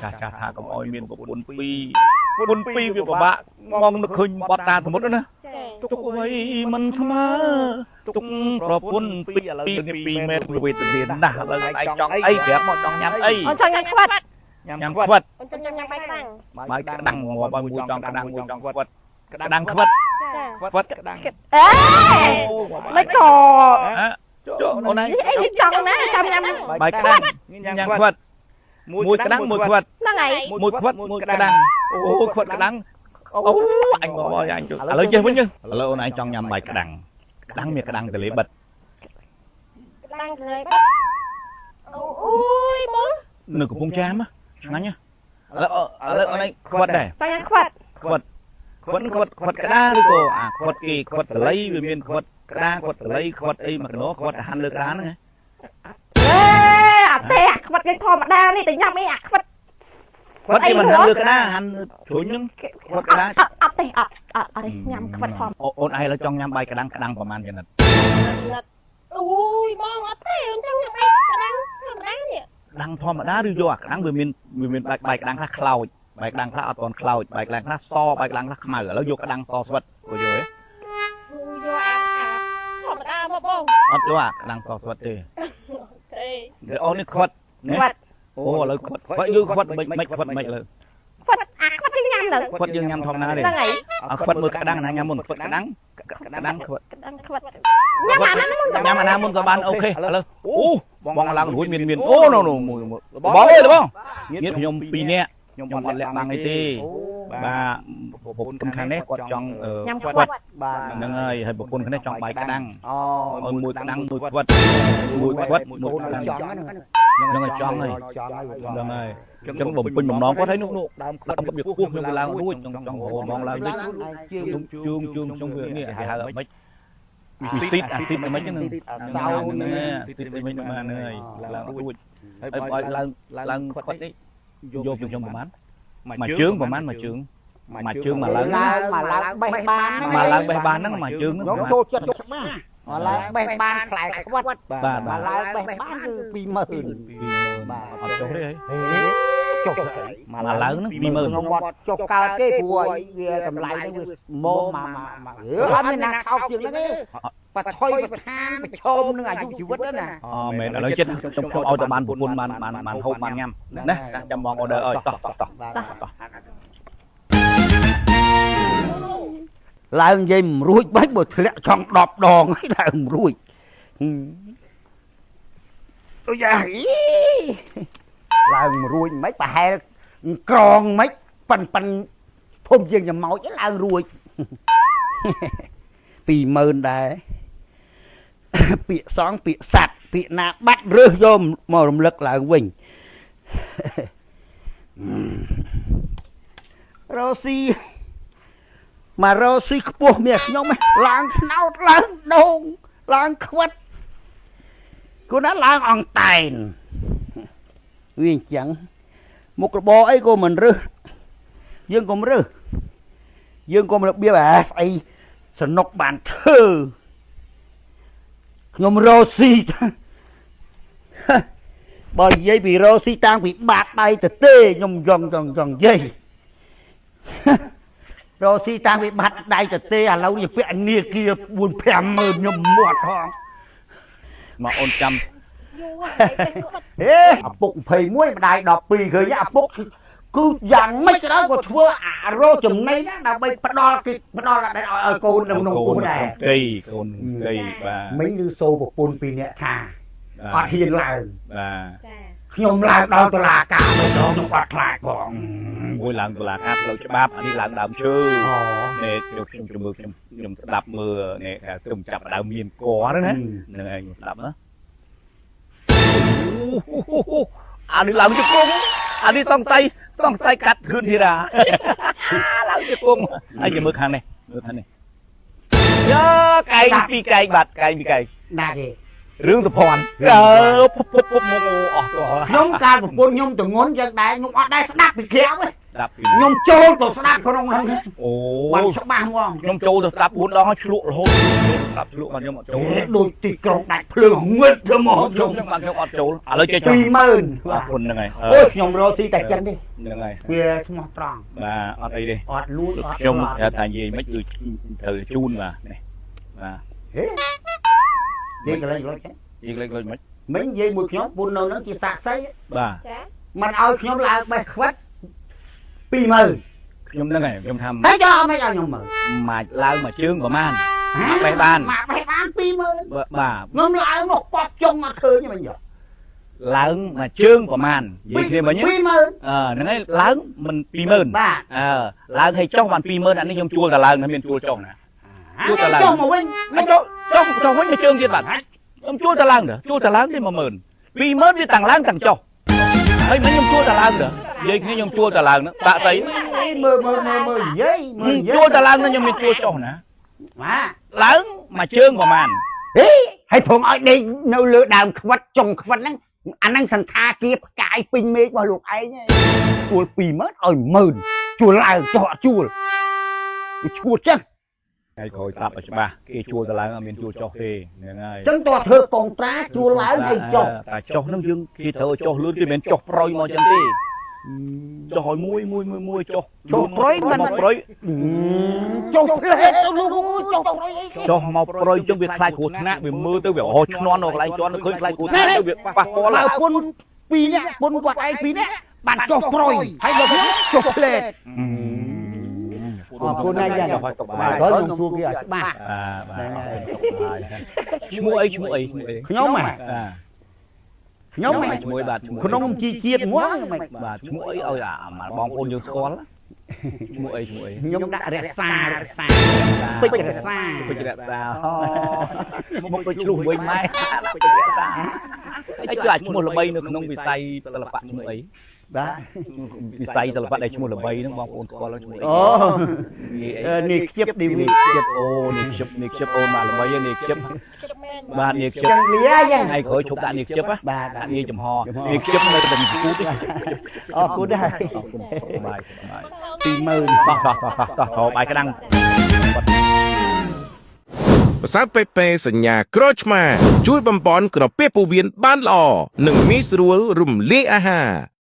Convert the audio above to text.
chà chà thà cầm oi miền của buồn pi việc của bạn mong được khơi bọt ta từ một nữa chúc vậy mình thắm chúc pro buồn pi mẹ về từ tiền đã là ai chọn ấy đẹp một chọn nhắm ấy chọn nhắm quật nhắm quật chọn nhắm bài đằng ngồi bài mùi chọn chọn quật đằng quật quật ê mấy cò hôm nay ấy chọn nè chọn nhắm bài đằng nhắm quật mùi cái đắng mùi quật nó ngày mùi quật mùi cái đắng ô quật cái đắng ô anh bỏ anh chú lấy chơi với chứ lấy hôm nay chọn nhắm bài cái đắng miệt cái đắng từ lấy bật đằng từ lấy bật ôi bố nửa của bông chám á nắng nhá lấy hôm nay quật này chọn nhắm quật quật cái đá đi cô à quật kỳ quật lấy về miền quật cái đá quật lấy quật ấy mà nó quật hành lược đá nữa tè quật cái thò mà đa đi tính nhắm ấy quật quật cái mình hành lược đá hành chuối nhưng quật cái đá tè nhắm quật thò ôn ai là trong nhắm bay cái đăngประมาณ vậy ui bông ở tè trong nhắm bay cái đăng nè đăng thò mà đá đi vô à cái đăng về miền bay cái đăng khác cloud bài đăng khác toàn cloud bài đăng khác so bài đăng khác mờแล้วយកcái đăng so sweat rồi rồi thò mà đa mà bông ở chỗ à đăng so sweat đi để ôn cái quật quật ôเลยquật quậtยืquậtไม่quậtไม่เลยquật quật cái nhắm nữa quậtยืnhắm thòมาดิquậtมือกระดังนะnhắmมุนquậtกระดังquật nhắmนะมุนก็บานโอเคเลยโอ้บองหลังหุ่นมินโอ้โนบองเลยหรือเปล่าเนี่ยยมปีเนี้ยยมวันแรกบางไอ้ที่บ่าผมคนคันนี้กดจองquậtนั่งไงให้บุคคลคันนี้จองใบกระดังมวยกระดังมวยquật mùi quật mùiกระดังยังไงจองเลยยังไงจังผมเป็นหนุ่มน้องก็thấy nụ làm công việc cuốc nhưng làm đuôi trong hồ mong làm đấy chung trong việc này hay là mấy xịt mấy cái này sau nè xịt mấy mà này làm đuôi làm quật đấy vô trong bờ mán mà chướng bờ mán mà chướng mà lớn mà lớn bè bàn nó mà chướng nó mà lá bè ban lại quất mà lá bè ban cứ bị mờ ở chỗ đấy mà lớn nó bị mờ chọc cao cái bùi cầm lại nó mô mà lắm nên là khóc chuyện đó cái và thôi và than và chôm nó là chịu vứt đó nè mẹ đã nói chết trong ao tầm bàn buồn màn hộp màn nhâm nè chăm bong order ơi tỏឡើងនិយាយមិនរួចបាច់បើធ្លាក់ចង់10ដងហើយឡើងមិនរួចអូយ៉ាឡើងមិនរួចមិនប្រហែលក្រងមិនប៉ិនធំជាងចំម៉ោចឡើងរួច20000ដែរពាក្យសងពាក្យសัตว์ពាក្យណាបាត់រើសយកមករំលឹកឡើងវិញរ៉ូស៊ីមករ៉ូស៊ីខ្ពស់មាសខ្ញុំឡើងស្នោតឡើងដូងឡើងខ្វិតគូណាឡើងអង្តែនវាអញ្ចឹងមុខរបរអីក៏មិនរើសយើងកុំរើសយើងកុំរបៀបស្អីសនុកបានធ្វើខ្ញុំរ៉ូស៊ីបើនិយាយពីរ៉ូស៊ីតាំងពីបាតដៃទៅទេខ្ញុំយងនិយាយរ៉ូស៊ីតាំងពីបាត់ដៃទៅទេឥឡូវនេះពាក់នាគា 4-5 ម៉ឺនខ្ញុំមាត់ហងមកអូនចាំហេឪពុក21ម្ដាយ12ឃើញឪពុកគឺយ៉ាងម៉េចក៏ដោយក៏ធ្វើអារោចំណៃណាដើម្បីផ្ដល់ឲ្យកូនក្នុងពោះដែរគីកូនគីបាទមិញឮសូប្រពន្ធពីរនាក់ថាអត់ហ៊ានឡើងបាទខ្ញុំឡើងដល់តុលាការម្ដងខ្ញុំអត់ខ្លាចផងមួយឡើងតុលាការផ្លូវច្បាប់អានេះឡើងដើមឈើនេះខ្ញុំជំរឿខ្ញុំស្ដាប់មើលនេះត្រឹមចាប់ដើមមានកហ្នឹងណាហ្នឹងឯងស្ដាប់ណាអានេះឡើងជង្គង់អានេះต้องไตកាត់ขึ้นធីរាឡើងជង្គង់ហើយមើលខាងនេះយោកែងពីកែងបាត់កែងពីកែងណាគេរឿងសុភ័ណ្ឌពុបមកអស់ទៅខ្ញុំកាលប្រពន្ធខ្ញុំទៅងន់យ៉ាងដែរខ្ញុំអត់ដែរស្ដាប់ពីក្រៅទេ ดับ ខ្ញុំចូលទៅស្ដាប់ក្នុងហ្នឹង โอ้ បានច្បាស់ហ្មង ខ្ញុំចូលទៅស្ដាប់4ដងហើយឆ្លក់រហូតស្ដាប់ឆ្លក់បានខ្ញុំអត់ចូល ដូចទីក្រុងដាច់ភ្លើងងឹតទៅហ្មង ខ្ញុំបានខ្ញុំអត់ចូលឥឡូវចេះចង់ 20000 អរគុណហ្នឹងហើយ អូយខ្ញុំរកស៊ីតែចិនទេ ហ្នឹងហើយ វាស្មោះត្រង់ បាទអត់អីទេ អត់លួចអត់ ខ្ញុំថានិយាយមិនគឺត្រូវជូនបាទនេះបាទ ហេនិយាយកន្លែងលុច ಈಗលេខមិន មិញនិយាយមួយខ្ញុំពុននៅហ្នឹងជាសាក់សី បាទ ចា មិនឲ្យខ្ញុំឡើងបេះខ្វិត20000 ខ្ញុំហ្នឹងហើយខ្ញុំថា ហើយយកអត់មិនឲ្យខ្ញុំមើល មកឡើងមកជើងប្រហែលមកបេះបាន មកបេះបាន20000 បាទ ខ្ញុំឡើងមកកប់ចុងអត់ឃើញទេមិញយក ឡើងមកជើងប្រហែលនិយាយគ្នាមិញ 20000 ហ្នឹងហើយឡើងមិន20000 បាទ ឡើងឲ្យចុះបាន20000អានេះខ្ញុំជួលតែឡើងមានជួលចុះណា ជួលតឡើងចុះមកវិញ ចុះវិញមកជើងទៀតបាទខ្ញុំជួលតែឡើងជួលតែឡើងទេ10000 20000វាទាំងឡើងទាំងចុះហើយមិនខ្ញុំជួលតែឡើងទេនិយាយគ្នាខ្ញុំជួលតែឡើងបាក់ស្អី មើលយាយមើលយាយ ជួលតែឡើងខ្ញុំមានជួលចុះណា បាទ ឡើងមកជើងប្រហែល ហេហើយព្រមឲ្យដេកនៅលើដើមខ្វិតចុងខ្វិតហ្នឹងអាហ្នឹងសន្តាគារផ្កាយពេញមេឃរបស់លោកឯងជួល20000ឲ្យ10000ជួលឡើងចុះអត់ជួលឈួតចឹង ថ្ងៃក្រោយស្ដាប់ឲ្យច្បាស់គេជួលតែឡើងអត់មានជួលចុះទេហ្នឹងហើយ ចឹងតើធ្វើកុងត្រាជួលឡើងឲ្យចុះ តែចុះហ្នឹងយើងគេត្រូវចុះលឿនគេមិនចុះប្រយមកចឹងទេចុះឲ្យមួយចុះ ចុះប្រយមិន មកប្រយ ចុះផ្លេតទៅលោកចុះប្រយអី ចុះមកប្រយចឹងវាខ្លាចគ្រោះថ្នាក់វាមើលទៅវាហោឆ្នន់ដល់កន្លែងជន់ឃើញខ្លាចគ្រោះថ្នាក់ទៅវាប៉ះពាល់ ឡើយពុន2នាក់ពុនគាត់ឯង2នាក់បានចុះប្រយហើយដល់ខ្ញុំចុះផ្លេតអរគុណណាស់យ៉ាង ហើយទុកបាយ ហើយខ្ញុំសួរគេឲ្យច្បាស់ បាទទុកបាយឈ្មោះអីខ្ញុំហ៎ បាទ ខ្ញុំហ៎ ឈ្មោះបាទឈ្មោះ ក្នុងជីជាតិហ្មងមិន បាទឈ្មោះអីឲ្យបងប្អូនយើងស្គាល់ឈ្មោះអី ខ្ញុំដាក់រក្សាពេជ្ររក្សា ពេជ្ររក្សាមកទៅឆ្លុះវិញម៉ែពេជ្ររក្សាហើយគឺអាចឈ្មោះល្បីនៅក្នុងវិស័យសិល្បៈឈ្មោះអី បាទ វិស័យសិល្បៈដែលឈ្មោះល្បីហ្នឹងបងប្អូនស្គាល់ឈ្មោះអី អូនេះខ្ជិបឌីវី ជិបអូនេះខ្ជិបអូនបាទល្បីនេះខ្ជិប ជិបមែន បាទនេះខ្ជិប ចឹងលាយ៉ាង ថ្ងៃក្រោយឈប់ដាក់នេះខ្ជិប បាទ ដាក់នេះចំហនេះខ្ជិបនៅតែគូទេ អរគុណដែរ អរគុណបាយ 20000 តោះបាយក្តាំង ប្រាសាទពេពេសញ្ញាក្រូចឆ្មាជួយបំពន់ក្រពះពោះវៀនបានល្អនិងងាយស្រួលរំលាយអាហារ